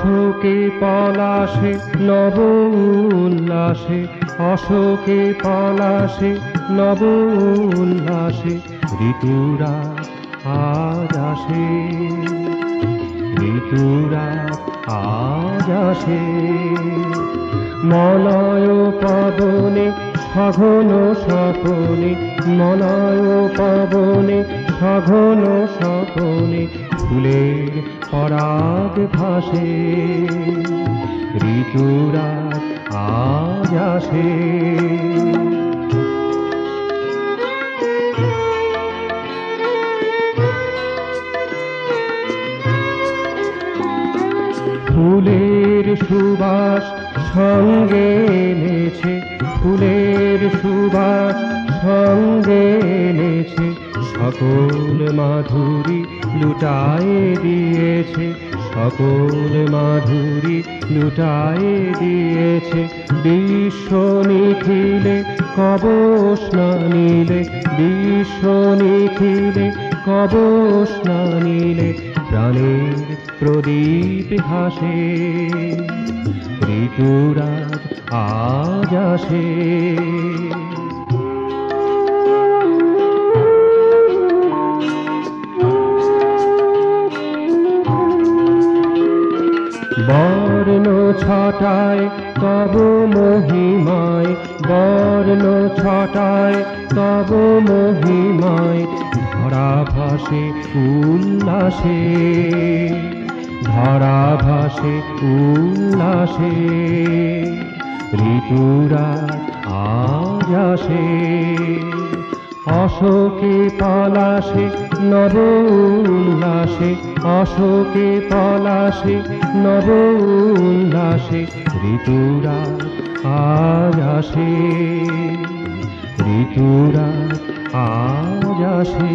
অশোকে পলাশে নব উল্লাসে, অশোকে পলাশে নব উল্লাসে ঋতুরাত আজ আসে, ঋতুরাত আজ আসে। মলয় পবনে সঘন স্বপনে, মলয় পবনে সঘন স্বপনে ফুলের পরাগ ভাসে, ঋতুরাত আজ আসে। ফুলের সুবাস সঙ্গে এনেছে, ফুলের সুবাস সঙ্গে এনেছে, সকল মাধুরী লুটায়ে দিয়েছে, সকল মাধুরী লুটায়ে দিয়েছে। বিশ্ব নিখিলে কবশ না নিলে, বিশ্ব নিখিলে কবশ না নিলে প্রাণের প্রদীপ হাসে, ঋতুরাত আজ আসে। বর্ণ ছটায় তব মহিমায়, বর্ণ ছটায় তব মহিমায় ধরা ভাসে উল্লাসে, ধরা ভাসে উল্লাসে ঋতুরাত আজ আসে। অশোকে পলাশে নব উল্লাসে, অশোকে পলাশে নব উল্লাসে ঋতুরাত আজ আসে, ঋতুরাত আজ আসে।